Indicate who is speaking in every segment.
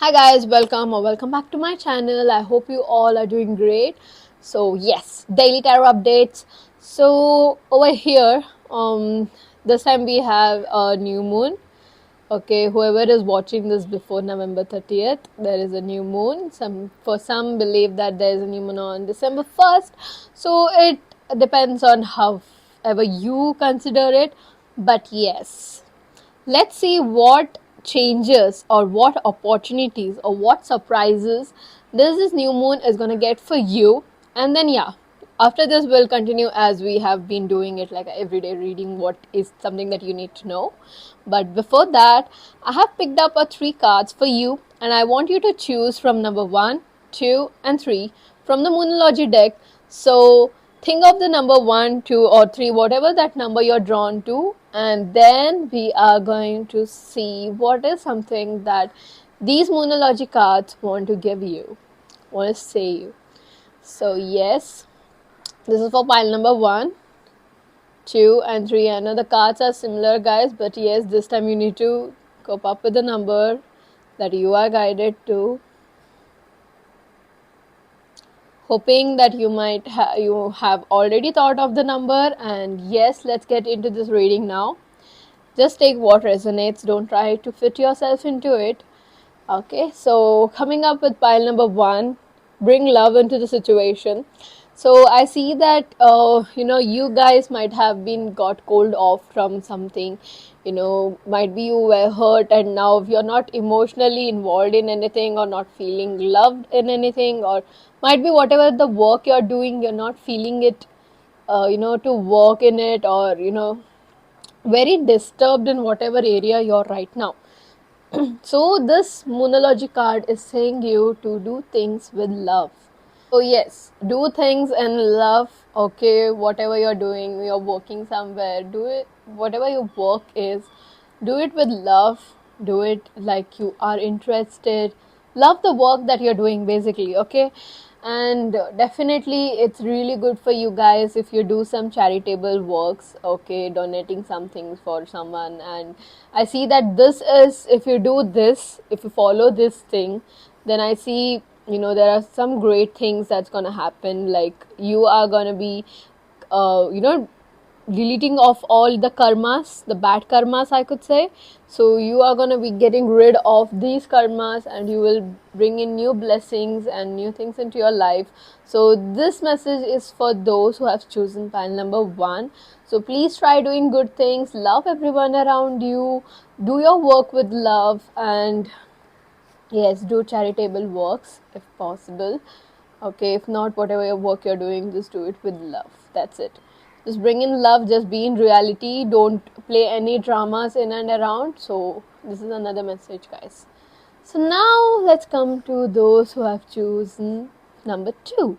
Speaker 1: Hi guys, welcome or welcome back to my channel. I hope you all are doing great. So yes, daily tarot updates. So over here, this time we have a new moon. Okay, whoever is watching this before November 30th, there is a new moon. Some believe that there is a new moon on December 1st. So it depends on however you consider it. But yes, let's see what changes or what opportunities or what surprises this new moon is going to get for you. And then yeah, after this we'll continue as we have been doing it, like every day reading what is something that you need to know. But before that, I have picked up a 3 cards for you, and I want you to choose from number 1, 2 and 3 from the Moonology deck. So think of the number 1, 2 or 3, whatever that number you're drawn to, and then we are going to see what is something that these Moonology cards want to give you, want to say you. So yes, this is for pile number 1, 2 and 3. I know the cards are similar guys, but yes, this time you need to cope up with the number that you are guided to. Hoping that you have already thought of the number. And yes, let's get into this reading now. Just take what resonates, don't try to fit yourself into it. Okay, so coming up with pile number 1, bring love into the situation. So I see that you guys might have been got cold off from something. Might be you were hurt and now you're not emotionally involved in anything or not feeling loved in anything, or might be whatever the work you're doing, you're not feeling it, to work in it, or very disturbed in whatever area you're right now. So this Moonology card is saying you to do things with love. So yes, do things in love. Okay, whatever you're doing, you're working somewhere, do it. Whatever your work is, do it with love. Do it like you are interested. Love the work that you're doing, basically. Okay, and definitely it's really good for you guys if you do some charitable works. Okay, donating some things for someone. And I see that this is, if you do this, if you follow this thing, then I see, there are some great things that's gonna happen. Like you are gonna be deleting off all the karmas, the bad karmas, I could say. So you are gonna be getting rid of these karmas, and you will bring in new blessings and new things into your life. So this message is for those who have chosen pile number 1. So please try doing good things, love everyone around you, do your work with love, and yes, do charitable works if possible. Okay, if not, whatever your work you're doing, just do it with love. That's it. Just bring in love, just be in reality. Don't play any dramas in and around. So, this is another message, guys. So, now let's come to those who have chosen number 2.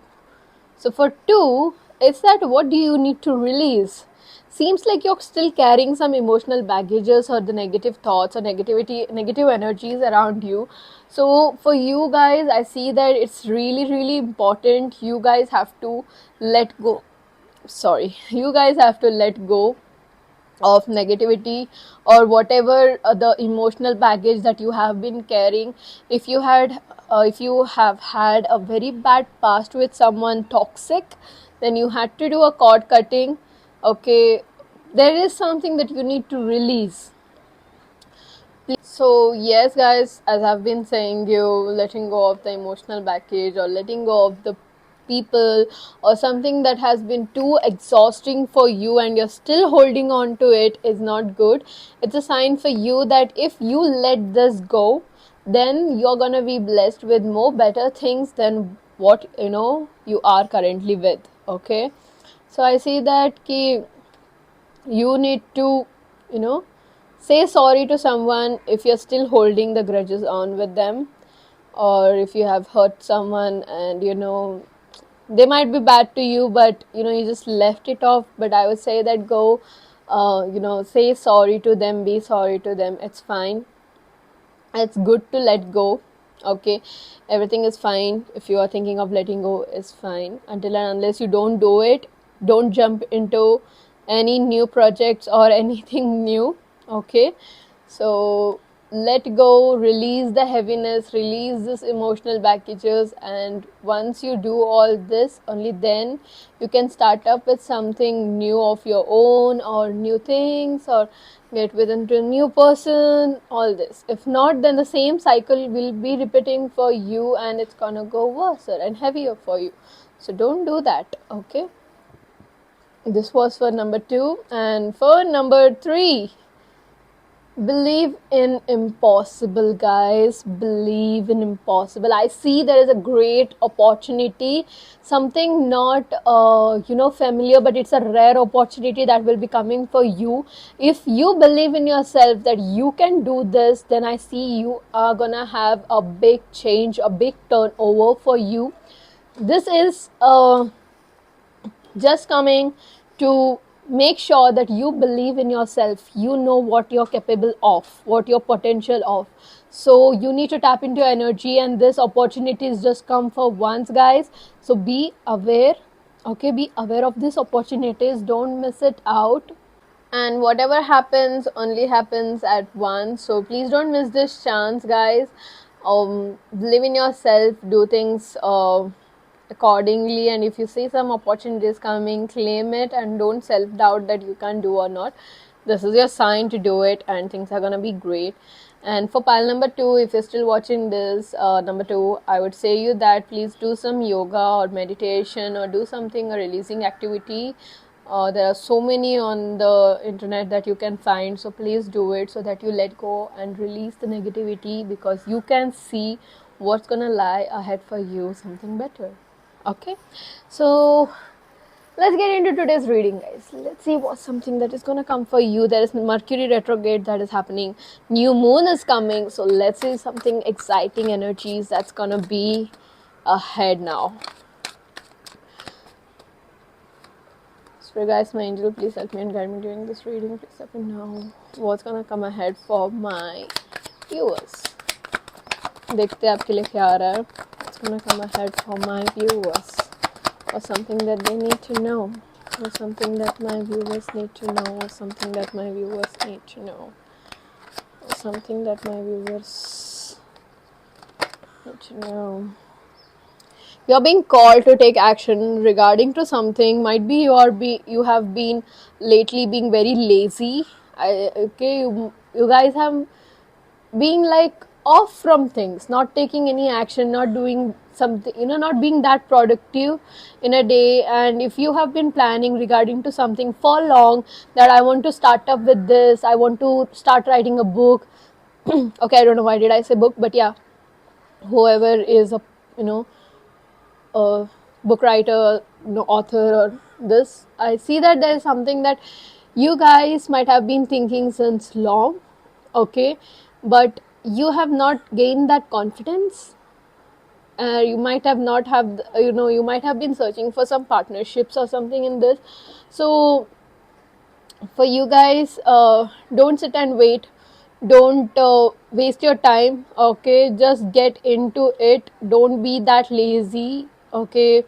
Speaker 1: So, for 2, it's that what do you need to release? Seems like you're still carrying some emotional baggages or the negative thoughts or negative energies around you. So for you guys, I see that it's really, really important. You guys have to let go. Sorry, you guys have to let go of negativity or whatever the emotional baggage that you have been carrying. If you have had a very bad past with someone toxic, then you had to do a cord cutting. Okay, there is something that you need to release. So yes guys, as I've been saying, you letting go of the emotional baggage or letting go of the people or something that has been too exhausting for you and you're still holding on to it is not good. It's a sign for you that if you let this go, then you're gonna be blessed with more better things than what you are currently with. Okay, so I see that you need to you know say sorry to someone if you're still holding the grudges on with them, or if you have hurt someone and they might be bad to you, but you just left it off. But I would say that go, say sorry to them, be sorry to them. It's fine. It's good to let go. Okay, everything is fine. If you are thinking of letting go, is fine until and unless you don't do it. Don't jump into any new projects or anything new. Okay, so let go, release the heaviness, release this emotional baggages, and once you do all this, only then you can start up with something new of your own, or new things, or get with into a new person, all this. If not, then the same cycle will be repeating for you, and it's gonna go worse and heavier for you. So don't do that, okay? This was for number 2. And for number 3, believe in impossible, guys. Believe in impossible. I see there is a great opportunity, something not familiar, but it's a rare opportunity that will be coming for you. If you believe in yourself that you can do this, then I see you are gonna have a big change, a big turnover for you. This is just coming to make sure that you believe in yourself. You know what you're capable of, what your potential of. So you need to tap into your energy, and this opportunities just come for once, guys. So be aware, okay? Be aware of these opportunities. Don't miss it out. And whatever happens only happens at once. So please don't miss this chance, guys. Believe in yourself. Do things accordingly, and if you see some opportunities coming, claim it, and don't self-doubt that you can't do or not. This is your sign to do it, and things are gonna be great. And for pile number 2, if you're still watching this, number 2, I would say you that please do some yoga or meditation, or do something, a releasing activity. There are so many on the internet that you can find, so please do it, so that you let go and release the negativity, because you can see what's gonna lie ahead for you, something better. Okay, so let's get into today's reading, guys. Let's see what's something that is gonna come for you. There is Mercury retrograde that is happening, new moon is coming, so let's see something exciting energies that's gonna be ahead now. Spirit guys, my angel, please help me and guide me during this reading. Please help me know what's gonna come ahead for my viewers. देखते हैं आपके लिए क्या आ रहा है. What's gonna come ahead for my viewers, or something that they need to know, or something that my viewers need to know, or something that my viewers need to know, or something that my viewers need to know. You're being called to take action regarding to something. Might be you have been lately being very lazy. You guys have been like off from things, not taking any action, not doing something, not being that productive in a day. And if you have been planning regarding to something for long, that I want to start up with this, I want to start writing a book. Okay, I don't know why did I say book, but yeah, whoever is a book writer, author, or this, I see that there is something that you guys might have been thinking since long, okay, but you have not gained that confidence. You might have not have, you might have been searching for some partnerships or something in this. So for you guys, don't sit and wait, don't waste your time, okay, just get into it, don't be that lazy, okay,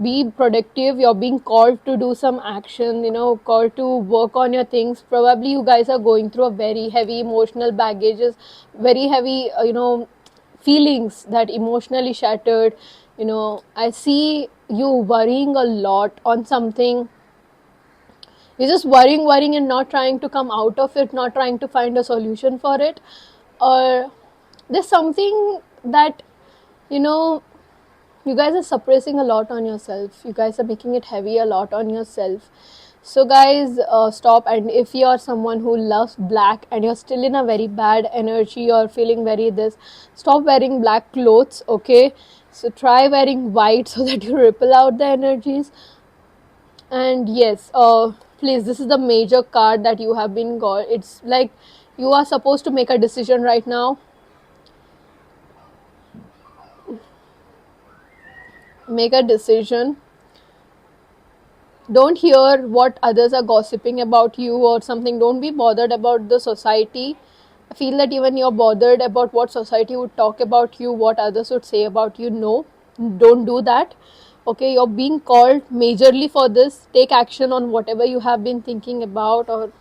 Speaker 1: be productive. You're being called to do some action, called to work on your things. Probably you guys are going through a very heavy emotional baggages, very heavy feelings, that emotionally shattered. I see you worrying a lot on something. You're just worrying and not trying to come out of it, not trying to find a solution for it. Or there's something that you guys are suppressing a lot on yourself. You guys are making it heavy a lot on yourself. So guys, stop. And if you're someone who loves black and you're still in a very bad energy, or feeling very this, stop wearing black clothes, okay? So try wearing white so that you ripple out the energies. And yes, please, this is the major card that you have been got. It's like you are supposed to make a decision right now. Make a decision. Don't hear what others are gossiping about you or something. Don't be bothered about the society. I feel that even you're bothered about what society would talk about you, what others would say about you. No, don't do that. Okay, you're being called majorly for this. Take action on whatever you have been thinking about, or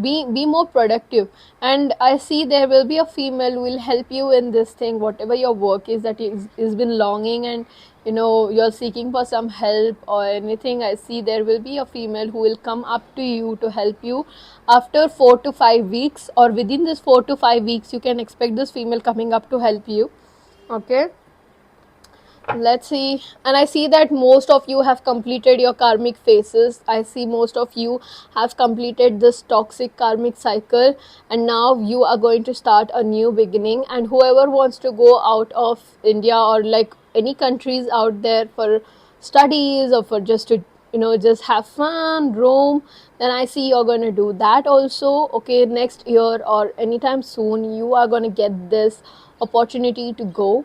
Speaker 1: be more productive. And I see there will be a female who will help you in this thing, whatever your work is that is been longing, and you're seeking for some help or anything. I see there will be a female who will come up to you to help you after 4 to 5 weeks, or within this 4 to 5 weeks you can expect this female coming up to help you. Okay, let's see. And I see that most of you have completed your karmic phases. I see most of you have completed this toxic karmic cycle, and now you are going to start a new beginning. And whoever wants to go out of India, or like any countries out there for studies, or for just to just have fun, roam, then I see you're going to do that also. Okay, next year or anytime soon you are going to get this opportunity to go.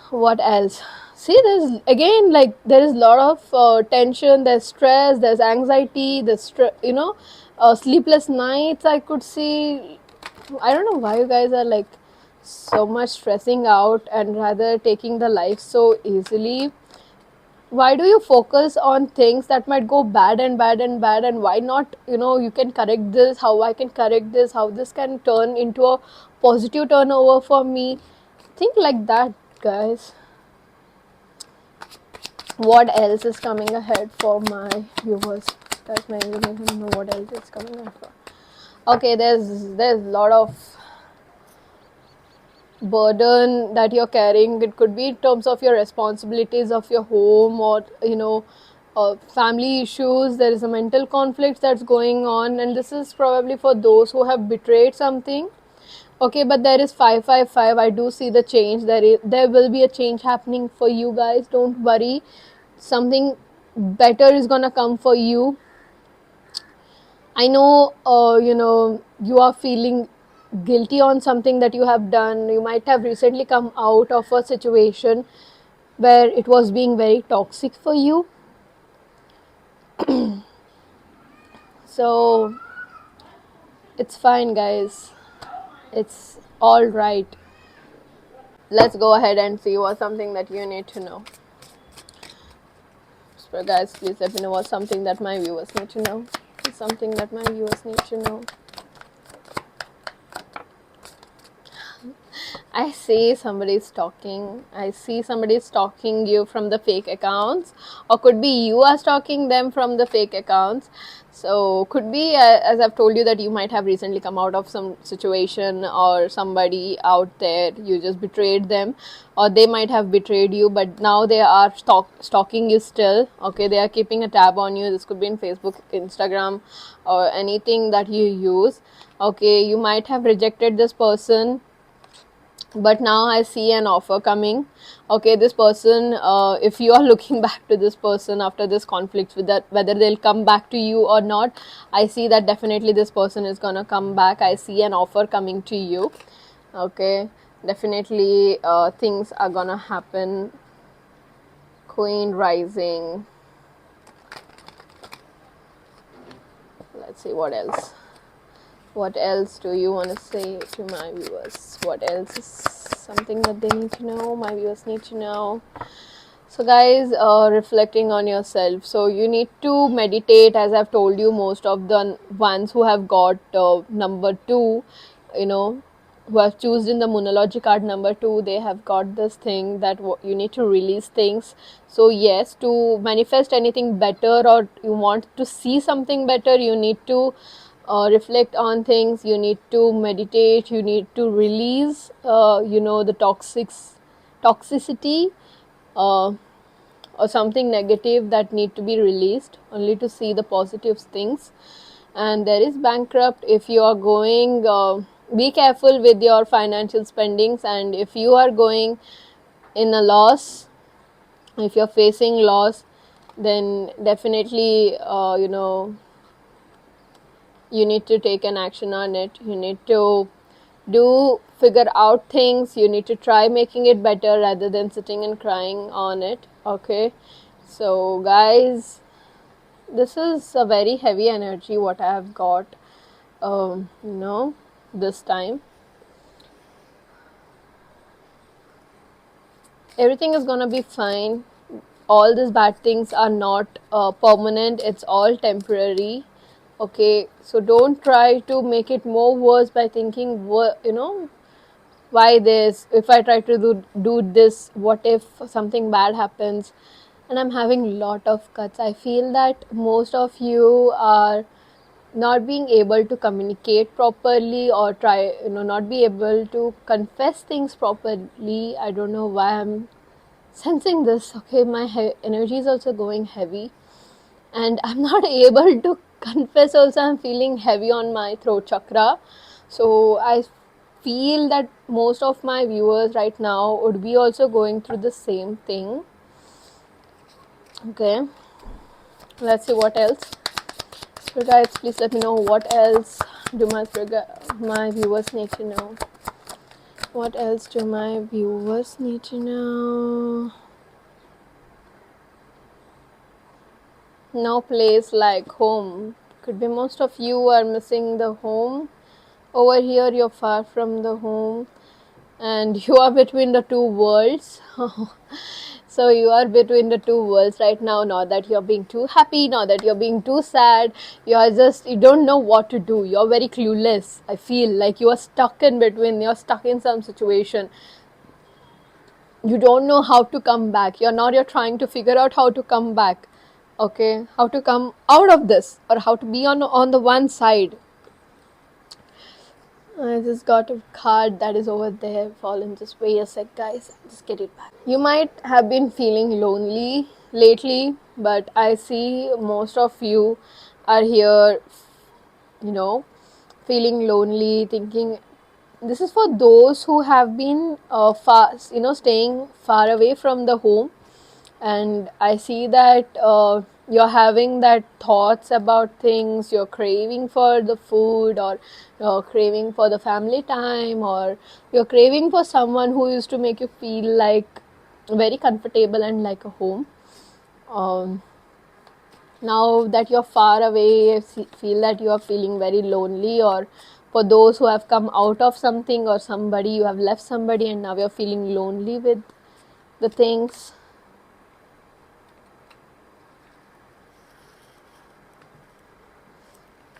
Speaker 1: What else? See, there's again, like, there is a lot of tension, there's stress, there's anxiety, there's sleepless nights. I could see. I don't know why you guys are like so much stressing out and rather taking the life so easily. Why do you focus on things that might go bad and bad and bad? And why not, you can correct this, how I can correct this, how this can turn into a positive turnover for me? Think like that, guys. What else is coming ahead for my viewers? That's my viewers don't know what else is coming ahead for. Okay, there's a lot of burden that you're carrying. It could be in terms of your responsibilities of your home, or family issues. There is a mental conflict that's going on, and this is probably for those who have betrayed something. Okay, but there is 555. I do see the change. There will be a change happening for you guys. Don't worry. Something better is gonna come for you. I know, you are feeling guilty on something that you have done. You might have recently come out of a situation where it was being very toxic for you. So it's fine, guys. It's all right. Let's go ahead and see what's something that you need to know. So guys, please let me know what's something that my viewers need to know. Something that my viewers need to know. I see somebody stalking. I see somebody stalking you from the fake accounts, or could be you are stalking them from the fake accounts. So could be, as I've told you, that you might have recently come out of some situation, or somebody out there, you just betrayed them, or they might have betrayed you, but now they are stalking you still. Okay, they are keeping a tab on you. This could be in Facebook, Instagram, or anything that you use. Okay, you might have rejected this person, but now I see an offer coming. Okay, this person, if you are looking back to this person after this conflict, with that, whether they'll come back to you or not, I see that definitely this person is gonna come back. I see an offer coming to you. Okay, definitely things are gonna happen. Queen rising. Let's see what else. What else do you want to say to my viewers? What else is something that they need to know, my viewers need to know? So guys, reflecting on yourself. So you need to meditate, as I've told you. Most of the ones who have got number 2, who have chosen the Moonology card number 2, they have got this thing that you need to release things. So yes, to manifest anything better, or you want to see something better, you need to reflect on things, you need to meditate, you need to release the toxicity or something negative that need to be released, only to see the positive things. And there is bankrupt. If you are going, be careful with your financial spendings, and if you are going in a loss, if you're facing loss, then definitely you need to take an action on it. You need to figure out things. You need to try making it better rather than sitting and crying on it. Okay, so guys, this is a very heavy energy what I have got this time. Everything is gonna be fine. All these bad things are not permanent. It's all temporary. Okay, so don't try to make it more worse by thinking, why this? If I try to do this, what if something bad happens? And I'm having lot of cuts. I feel that most of you are not being able to communicate properly, or try, not be able to confess things properly. I don't know why I'm sensing this. Okay, my energy is also going heavy, and I'm not able to confess also. I'm feeling heavy on my throat chakra. So I feel that most of my viewers right now would be also going through the same thing. Okay, let's see what else. So guys, please let me know what else do my viewers need to know. What else do my viewers need to know? No place like home. Could be most of you are missing the home. Over here you're far from the home, and you are between the two worlds. So you are between the two worlds right now. Not that you're being too happy, not that you're being too sad. You don't know what to do. You're very clueless. I feel like you are stuck in between. You're stuck in some situation. You don't know how to come back. You're trying to figure out how to come back. Okay, how to come out of this, or how to be on the one side. I just got a card that is over there fallen. Just wait a sec, guys. Just get it back. You might have been feeling lonely lately, but I see most of you are here, feeling lonely, thinking. This is for those who have been staying far away from the home, and I see that you're having that thoughts about things. You're craving for the food, or you're craving for the family time, or you're craving for someone who used to make you feel like very comfortable and like a home. um, Now that you're far away, feel that you are feeling very lonely, or for those who have come out of something or somebody, you have left somebody and now you're feeling lonely with the things.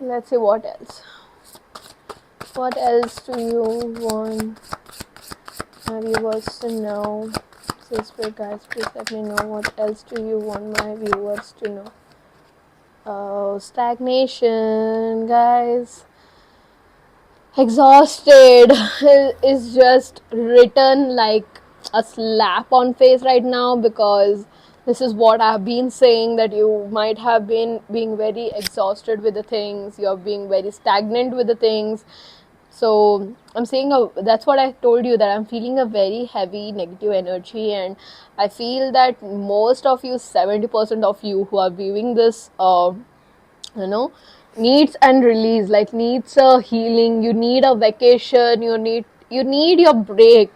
Speaker 1: Let's see what else. What else do you want my viewers to know? Sister guys, please let me know what else do you want my viewers to know. Oh, stagnation, guys. Exhausted is just written like a slap on face right now, because this is what I've been saying, that you might have been being very exhausted with the things, you're being very stagnant with the things. So I'm saying that's what I told you, that I'm feeling a very heavy negative energy, and I feel that most of you, 70% of you who are viewing this, you know needs and release, like needs a healing. You need a vacation. You need your break.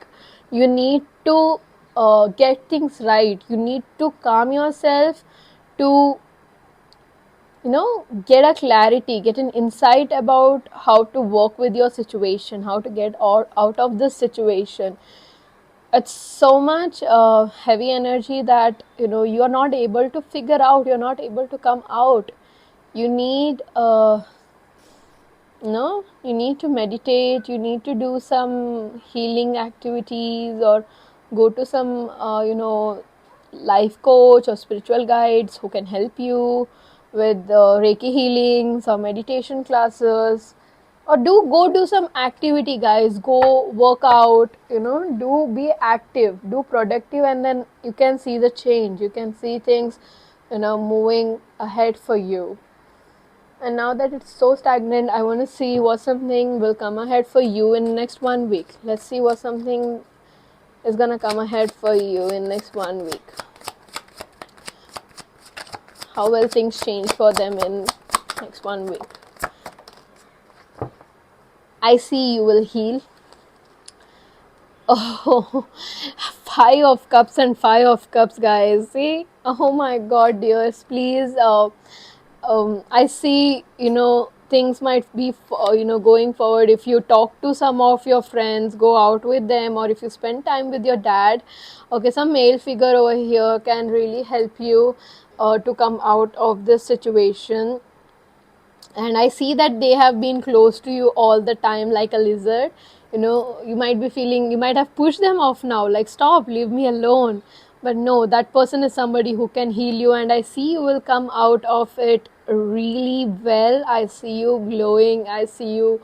Speaker 1: You need to get things right. You need to calm yourself, to get a clarity, get an insight about how to work with your situation, how to get out of this situation. It's so much heavy energy that you are not able to figure out, you're not able to come out. You need you need to meditate, you need to do some healing activities, or go to some life coach or spiritual guides who can help you with reiki healings or meditation classes, or go do some activity, guys. Go work out, do be active, do productive, and then you can see the change. You can see things moving ahead for you. And now that it's so stagnant, I want to see what something will come ahead for you in the next 1 week. Let's see what something is going to come ahead for you in next 1 week. How will things change for them in next 1 week? I see you will heal. Oh, 5 of Cups and 5 of Cups, guys. See? Oh my God, dears. Please, I see, things might be, going forward. If you talk to some of your friends, go out with them, or if you spend time with your dad, okay, some male figure over here can really help you to come out of this situation. and I see that they have been close to you all the time like a lizard. You might be feeling, you might have pushed them off now, like, stop, leave me alone. But no, that person is somebody who can heal you, and I see you will come out of it really well. I see you glowing, I see you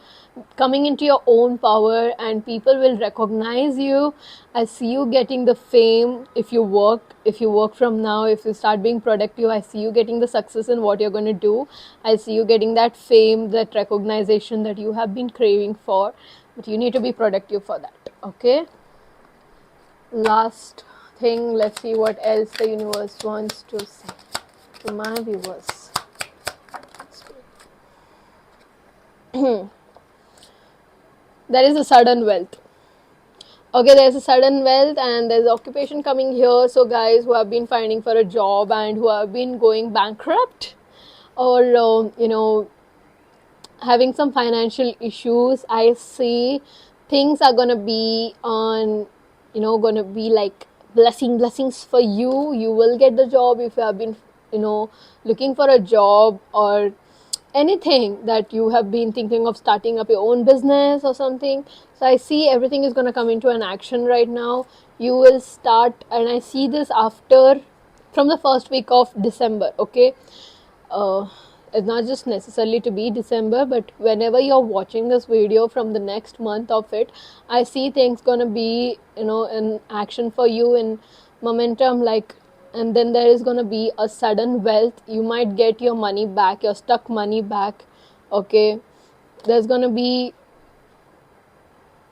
Speaker 1: coming into your own power, and people will recognize you. I see you getting the fame. If you work from now, if you start being productive, I see you getting the success in what you're going to do. I see you getting that fame, that recognition that you have been craving for, but you need to be productive for that. Okay, last thing, let's see what else the universe wants to say to my viewers. There is a sudden wealth. Okay, there's a sudden wealth and there's occupation coming here. So guys who have been finding for a job and who have been going bankrupt, or having some financial issues, I see things are gonna be on, gonna be like blessings for you. You will get the job if you have been, looking for a job, or anything that you have been thinking of starting up your own business or something. So I see everything is going to come into an action right now. You will start, and I see this after, from the first week of December. Okay, it's not just necessarily to be December, but whenever you're watching this video from the next month of it, I see things gonna be, in action for you, in momentum, like, and then there is gonna be a sudden wealth. You might get your money back, your stuck money back. Okay, there's gonna be,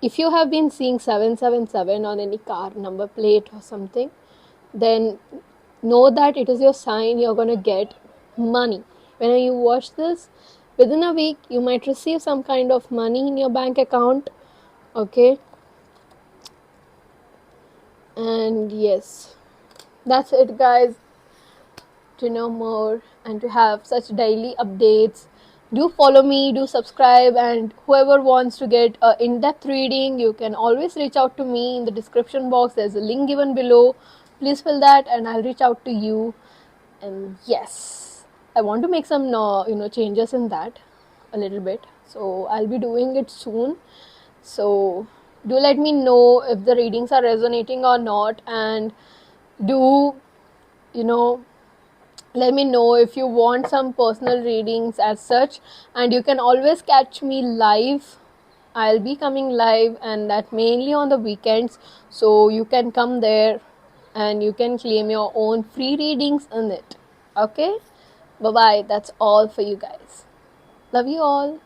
Speaker 1: if you have been seeing 777 on any car number plate or something, then know that it is your sign you're going to get money. When you watch this, within a week, you might receive some kind of money in your bank account. Okay. And yes, that's it, guys. To know more and to have such daily updates, do follow me, do subscribe, and whoever wants to get a in-depth reading, you can always reach out to me in the description box. There's a link given below. Please fill that and I'll reach out to you. And yes, I want to make some changes in that a little bit, so I'll be doing it soon. So do let me know if the readings are resonating or not, and do let me know if you want some personal readings as such. And you can always catch me live. I'll be coming live, and that mainly on the weekends, so you can come there and you can claim your own free readings in it. Okay, bye bye. That's all for you guys. Love you all.